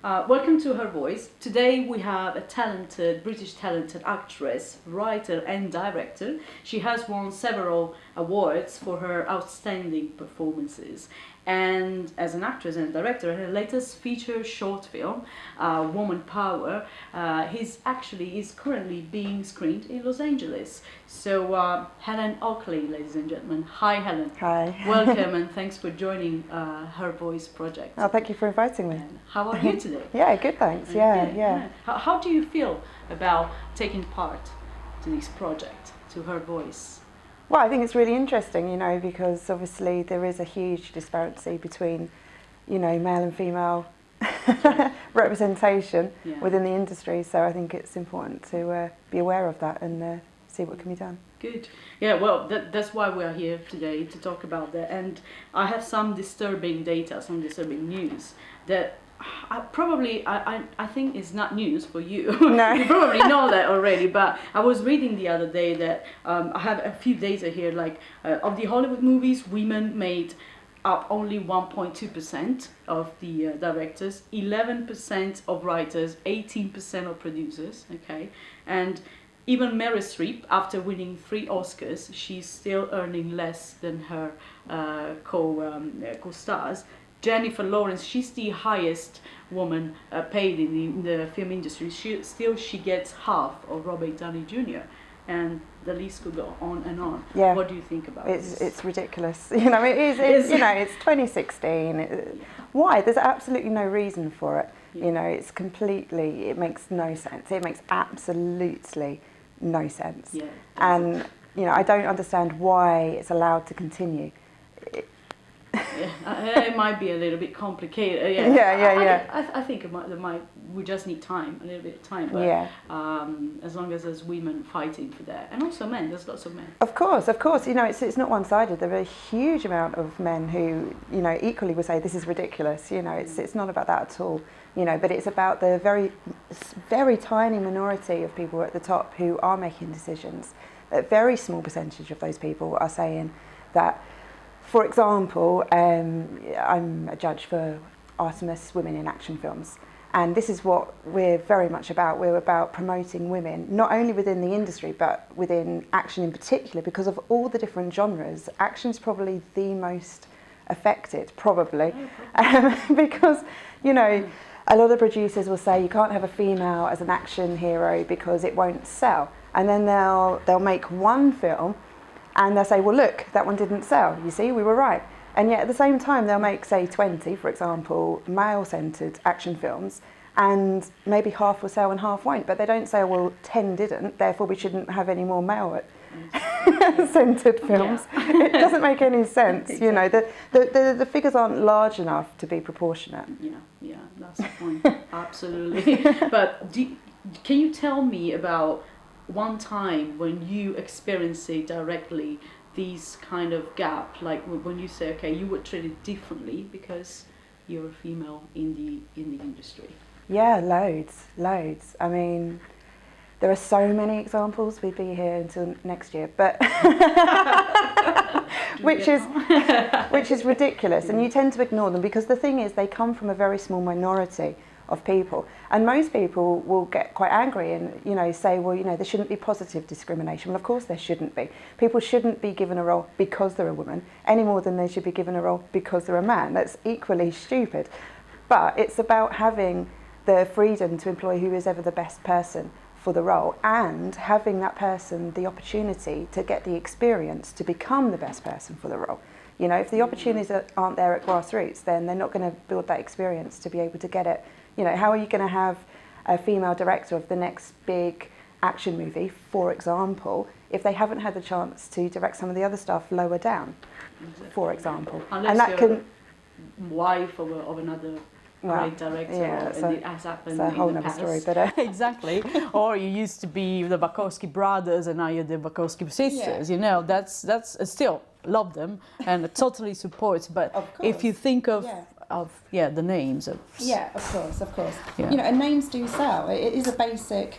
Welcome to Her Voice. Today we have a British talented actress, writer and director. She has won several awards for her outstanding performances. And as an actress and director, her latest feature short film, Woman Power, is currently being screened in Los Angeles. So Helen Oakleigh, ladies and gentlemen. Hi Helen. Hi. Welcome and thanks for joining Her Voice project. Oh, thank you for inviting me. And how are you today? Yeah, good, thanks. Yeah. How do you feel about taking part to this project, to Her Voice? Well, I think it's really interesting, because obviously there is a huge disparity between, male and female representation within the industry. So I think it's important to be aware of that and see what can be done. Good. Yeah, well, that's why we're here today, to talk about that. And I have some disturbing data, some disturbing news that I think is not news for you. No. You probably know that already, but I was reading the other day that I have a few data here, like of the Hollywood movies, women made up only 1.2% of the directors, 11% of writers, 18% of producers, okay? And even Meryl Streep, after winning 3 Oscars, she's still earning less than her co-stars. Jennifer Lawrence, she's the highest woman paid in the film industry. She gets half of Robert Downey Jr. And the list could go on and on. Yeah. What do you think about this? It's ridiculous. It's 2016. Why? There's absolutely no reason for it. Yeah. It makes no sense. It makes absolutely no sense. Yeah, and I don't understand why it's allowed to continue. It might be a little bit complicated. I think we just need time, a little bit of time. But as long as there's women fighting for that, and also men, there's lots of men. Of course. It's not one-sided. There are a huge amount of men who equally would say this is ridiculous. It's not about that at all. But it's about the very, very tiny minority of people at the top who are making decisions. A very small percentage of those people are saying that. For example, I'm a judge for Artemis Women in Action Films, and this is what we're very much about. We're about promoting women, not only within the industry, but within action in particular, because of all the different genres. Action's probably the most affected, because, a lot of producers will say you can't have a female as an action hero because it won't sell. And then they'll make one film and they'll say, well, look, that one didn't sell. You see, we were right. And yet at the same time, they'll make, say, 20, for example, male-centred action films, and maybe half will sell and half won't. But they don't say, well, 10 didn't, therefore we shouldn't have any more male-centred films. Yeah. It doesn't make any sense. Exactly. The figures aren't large enough to be proportionate. Yeah, that's the point. Absolutely. But can you tell me about one time when you experienced it directly, these kind of gap, like when you say, okay, you were treated differently because you're a female in the industry? Yeah, loads. I mean, there are so many examples. We'd be here until next year, but which is ridiculous, and you tend to ignore them because the thing is, they come from a very small minority of people, and most people will get quite angry and say, well, there shouldn't be positive discrimination. Well, of course there shouldn't be. People shouldn't be given a role because they're a woman any more than they should be given a role because they're a man. That's equally stupid. But it's about having the freedom to employ who is ever the best person for the role, and having that person the opportunity to get the experience to become the best person for the role. If the opportunities aren't there at grassroots, then they're not going to build that experience to be able to get it. How are you going to have a female director of the next big action movie, for example, if they haven't had the chance to direct some of the other stuff lower down, for example? Unless and that can wife of another great director, and it has happened it's a whole other story. But exactly. Or you used to be the Wachowski brothers, and now you're the Wachowski sisters. Yeah. That's still love them and totally support. But if you think of the names of of course. Yeah. And names do sell. It is a basic,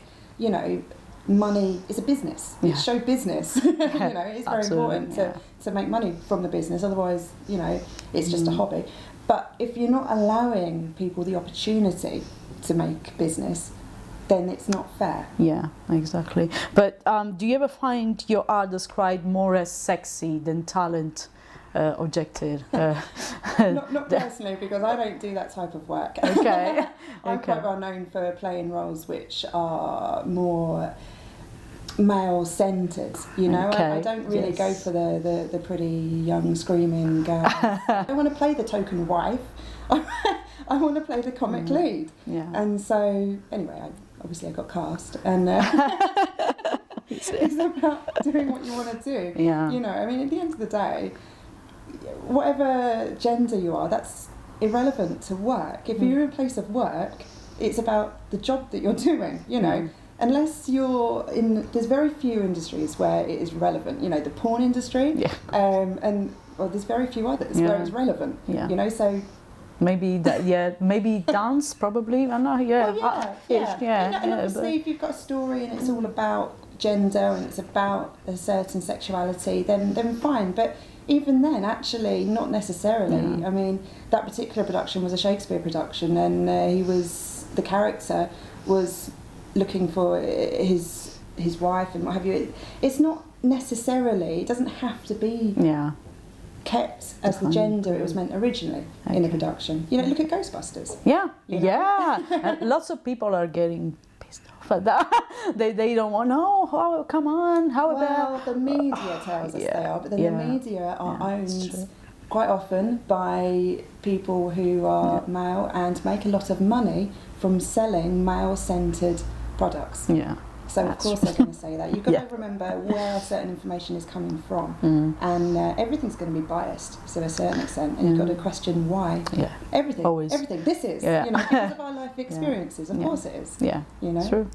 money is a business. Yeah. It's show business. It's very important to make money from the business. Otherwise, it's just a hobby. But if you're not allowing people the opportunity to make business, then it's not fair. Yeah, exactly. But do you ever find your art described more as sexy than talent objective? Not personally, because I don't do that type of work. Okay. I'm quite well known for playing roles which are more male-centred, you know. Okay. I don't really Yes. go for the pretty young screaming girl. I want to play the token wife. I want to play the comic lead. Yeah. And so, anyway, obviously I got cast, and it's about doing what you want to do. Yeah. You know, I mean, at the end of the day, whatever gender you are, that's irrelevant to work. If you're in a place of work, it's about the job that you're doing, you know. Unless you're in, there's very few industries where it is relevant. You know, the porn industry, and well, there's very few others where it's relevant. Yeah. You know, so maybe that. Yeah, maybe dance. Probably. I know. Yeah. well, and obviously, if you've got a story and it's all about gender and it's about a certain sexuality, then fine. But even then, actually, not necessarily. Yeah. I mean, that particular production was a Shakespeare production, and the character was looking for his wife and what have you. It's not necessarily, it doesn't have to be kept as the gender it was meant originally in a production. You know, look at Ghostbusters. Yeah, you know? yeah. And lots of people are getting pissed off at that. they don't want, no, oh, come on, how about... Well, the media tells us they are, but then the media are owned quite often by people who are male and make a lot of money from selling male-centred products. Yeah. So of course they're going to say that. You've got to remember where certain information is coming from, and everything's going to be biased to a certain extent, and you've got to question why. Yeah. Everything. Always. Everything. This is, you know, because of our life experiences. Of course it is. Yeah. You know. True.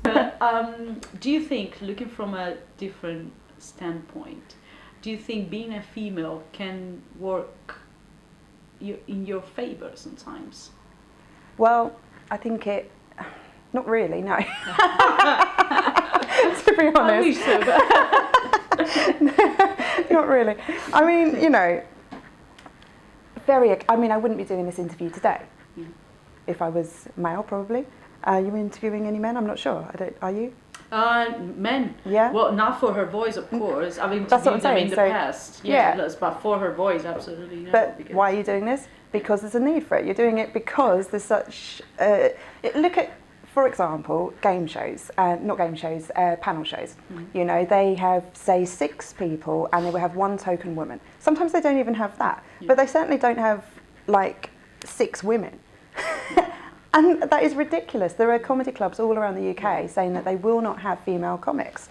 Do you think, looking from a different standpoint, do you think being a female can work in your favour sometimes? Well, I think it. Not really, no. To be honest. I wish so, but not really. I mean, you know, I wouldn't be doing this interview today if I was male, probably. Are you interviewing any men? I'm not sure. Are you? Men. Yeah. Well, not for her voice, of course. I've interviewed That's what I'm them saying. in the So, past. Yes, but for her voice, absolutely no. But why are you doing this? Because there's a need for it. You're doing it because there's such. Look at, for example, game shows, not game shows, panel shows. You know, they have, say, 6 people and they will have 1 token woman. Sometimes they don't even have that, but they certainly don't have, like, 6 women. And that is ridiculous. There are comedy clubs all around the UK saying that they will not have female comics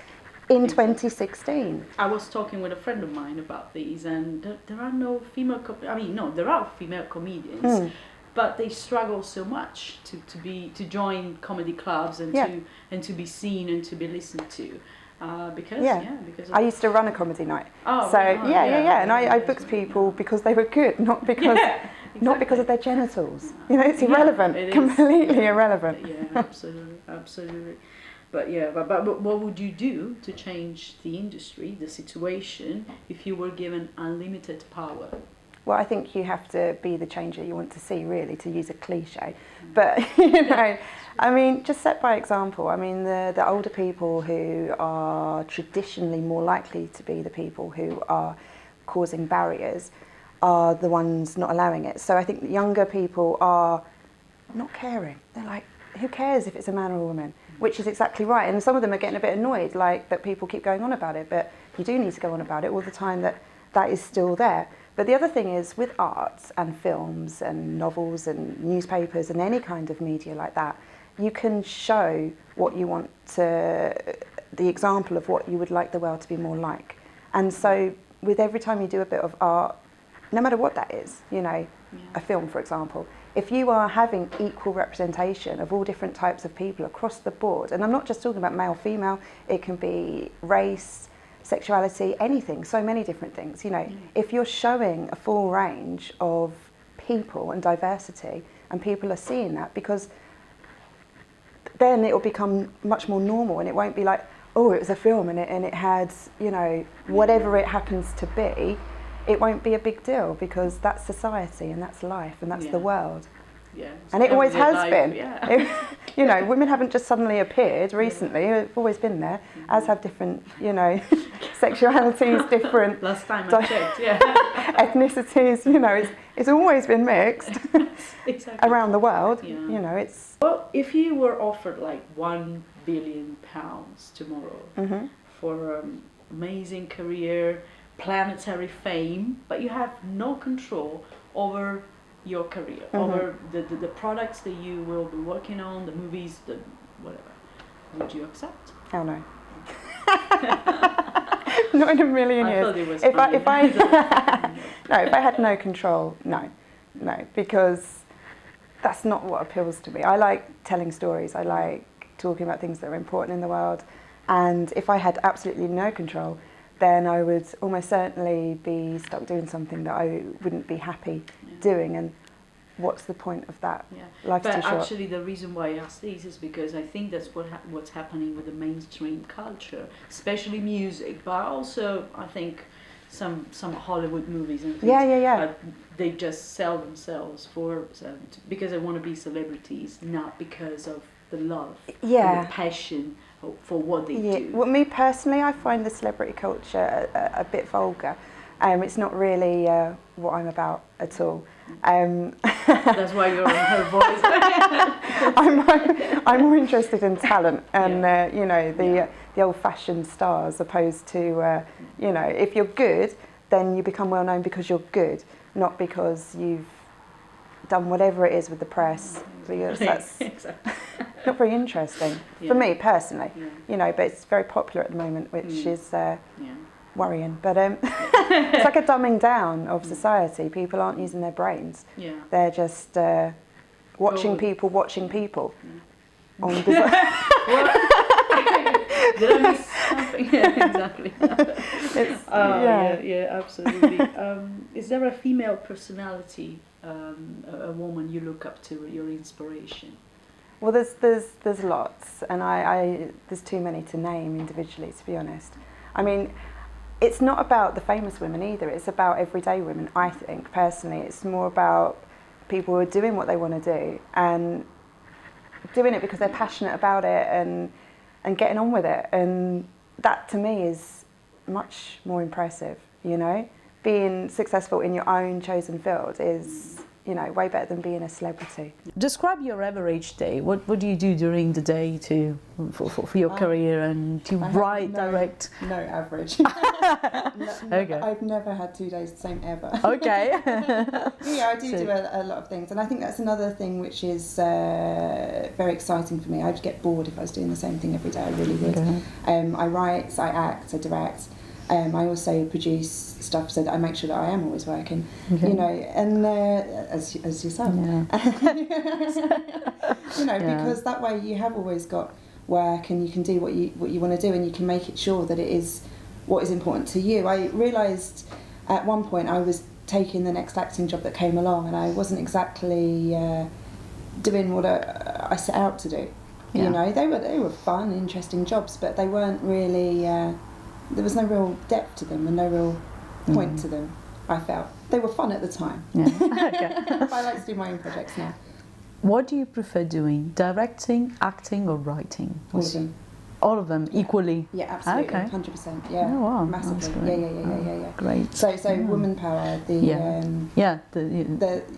in 2016. I was talking with a friend of mine about these, and there are no female. There are female comedians, but they struggle so much to join comedy clubs and to be seen and to be listened to. Because I used to run a comedy night. Oh, so right. and I booked people because they were good, not because not because of their genitals. You know, it's irrelevant, completely irrelevant. Yeah, absolutely. But but what would you do to change the industry, the situation, if you were given unlimited power? Well, I think you have to be the changer you want to see, really, to use a cliche. But, you know, I mean, just set by example. I mean, the older people who are traditionally more likely to be the people who are causing barriers are the ones not allowing it. So I think the younger people are not caring. They're like, who cares if it's a man or a woman? Which is exactly right. And some of them are getting a bit annoyed, like, that people keep going on about it. But you do need to go on about it all the time, that is still there. But the other thing is, with arts and films and novels and newspapers and any kind of media like that, you can show what you want to, the example of what you would like the world to be more like. And so with every time you do a bit of art, no matter what that is, you know, a film, for example, if you are having equal representation of all different types of people across the board, and I'm not just talking about male, female, it can be race, sexuality, anything, so many different things, you know. If you're showing a full range of people and diversity, and people are seeing that, because then it will become much more normal, and it won't be like, oh, it was a film and it had, you know, whatever it happens to be, it won't be a big deal because that's society and that's life and that's the world. Yeah. And it always has been. Yeah. You know, women haven't just suddenly appeared recently. They've always been there, as have different, you know, sexualities, different Last time I checked, ethnicities. You know, it's always been mixed exactly. around the world. Yeah. You know, it's. Well, if you were offered like £1 billion tomorrow for amazing career, planetary fame, but you have no control over your career, over the products that you will be working on, the movies, the whatever, would you accept? Oh no. Not in a million years. I thought it was if funny. if I had no control, no, because that's not what appeals to me. I like telling stories. I like talking about things that are important in the world, and if I had absolutely no control, then I would almost certainly be stuck doing something that I wouldn't be happy doing. And what's the point of that? Life's too short. But actually, the reason why I ask this is because I think that's what's happening with the mainstream culture, especially music, but also I think some Hollywood movies and things. They just sell themselves because they want to be celebrities, not because of the love, and the passion for what they do. Well, me personally, I find the celebrity culture a bit vulgar. It's not really what I'm about at all. That's why you're on Her Voice. I'm more interested in talent and you know, the old-fashioned star, as opposed to you know, if you're good, then you become well known because you're good, not because you've done whatever it is with the press. Because that's not very interesting for me personally. You know, but it's very popular at the moment, which is worrying. But it's like a dumbing down of society. People aren't using their brains. They're just watching people watching people. On Did I miss something? Yeah, exactly. Absolutely. Is there a female personality, a woman you look up to, your inspiration? Well, there's lots, and I there's too many to name individually, to be honest. I mean, it's not about the famous women either. It's about everyday women. I think personally, it's more about people who are doing what they want to do and doing it because they're passionate about it and getting on with it. And that to me is much more impressive. You know, being successful in your own chosen field is, you know, way better than being a celebrity. Describe your average day. What do you do during the day for your career and to write, direct? No average. Okay. I've never had 2 days the same ever. Okay. I do a lot of things, and I think that's another thing which is very exciting for me. I'd get bored if I was doing the same thing every day. I really would. Okay. I write, I act, I direct. I also produce stuff so that I make sure that I am always working, you know, and as yourself, you know, because that way you have always got work and you can do what you want to do, and you can make it sure that it is what is important to you. I realised at one point I was taking the next acting job that came along, and I wasn't exactly doing what I set out to do. You know, they were fun, interesting jobs, but they weren't really. There was no real depth to them and no real point to them, I felt. They were fun at the time. But I like to do my own projects now. What do you prefer doing? Directing, acting or writing? All of them. All of them equally? Yeah, absolutely. Okay. 100%. Yeah. Oh, wow. Massively. Yeah. Great. So woman power,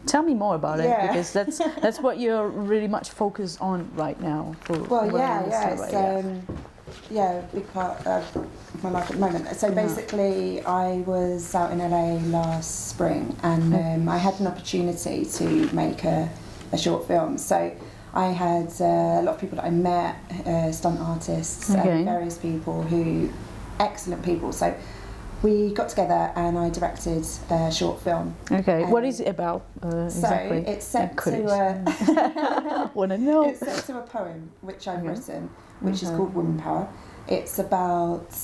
tell me more about it, because that's what you're really much focused on right now. Big part of my life at the moment. So basically, I was out in LA last spring, and I had an opportunity to make a short film. So I had a lot of people that I met, stunt artists, and various people excellent people. So we got together and I directed a short film. Okay, what is it about exactly? So it's set to wanna know. It's set to a poem which I've written, which is called Woman Power. It's about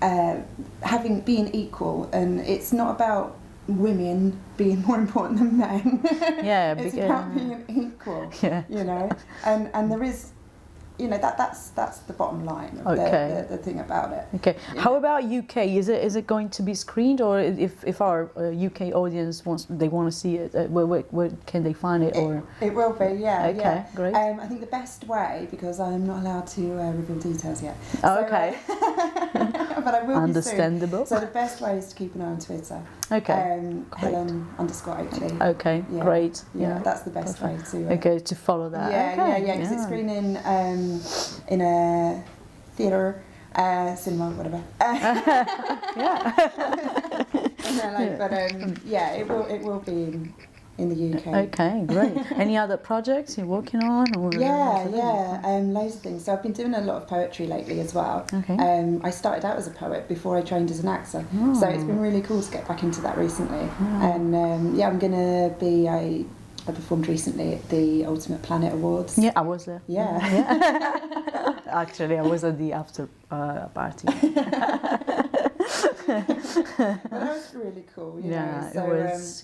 being equal, and it's not about women being more important than men. It's about being equal. You know, and there is you know, that's the bottom line of Okay. the thing about it. Okay. Yeah. How about UK? Is it going to be screened, or if our UK audience want to see it, where can they find it? Or It will be, yeah. Okay, yeah. great. I think the best way, because I'm not allowed to reveal details yet. Oh, okay. But I will Understandable. be soon. So the best way is to keep an eye on Twitter. Okay. Great. Helen_Oakleigh. Okay. Yeah. Great. Yeah, that's the best way to. Okay, to follow that. Yeah, Okay. yeah. Because it's screening in a theatre, cinema, whatever. Yeah. Yeah, it will be in the UK. Okay, great. Any other projects you're working on? Or Loads of things. So I've been doing a lot of poetry lately as well. Okay. I started out as a poet before I trained as an actor, Oh. so it's been really cool to get back into that recently. Oh. And I'm gonna be. I performed recently at the Ultimate Planet Awards. Yeah, I was there. Yeah. Actually, I was at the after party. Well, that was really cool. You know? So, it was.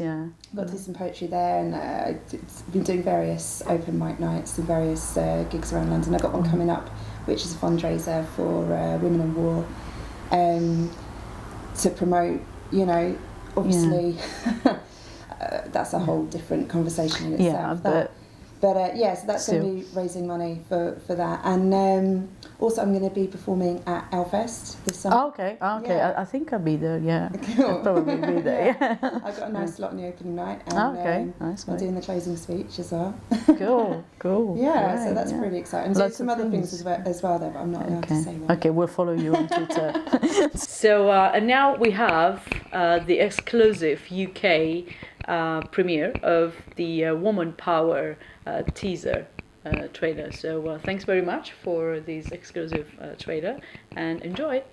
got to do some poetry there, and I've been doing various open mic nights and various gigs around London. I've got one coming up, which is a fundraiser for Women in War, to promote, you know, obviously that's a whole different conversation in itself. Yeah, But so that's going to be raising money for that. And also I'm going to be performing at Elfest this summer. Oh, okay. Yeah. I think I'll be there. Yeah, Cool. I'll probably be there. Yeah. I've got a nice slot in the opening night, and Nice. I'm doing the closing speech as well. Cool. Yeah, Great, so that's pretty exciting. So Lots some of other things things. as well, though, but I'm not allowed to say what. Okay, we'll follow you on Twitter. So and now we have the exclusive UK premiere of the Woman Power teaser trailer. So thanks very much for this exclusive trailer, and enjoy it.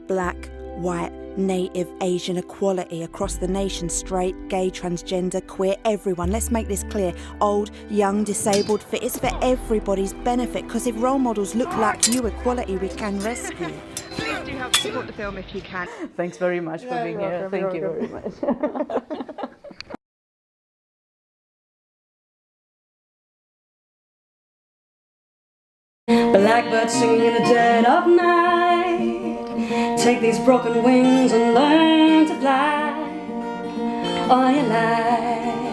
Black, white, native, Asian equality across the nation, straight, gay, transgender, queer, everyone. Let's make this clear. Old, young, disabled, fit. It's for everybody's benefit, because if role models look like you, equality we can rescue. Please do help support the film if you can. Thanks very much for being here. Thank you very much. Blackbird singing in the dead of night. Take these broken wings and learn to fly all your life.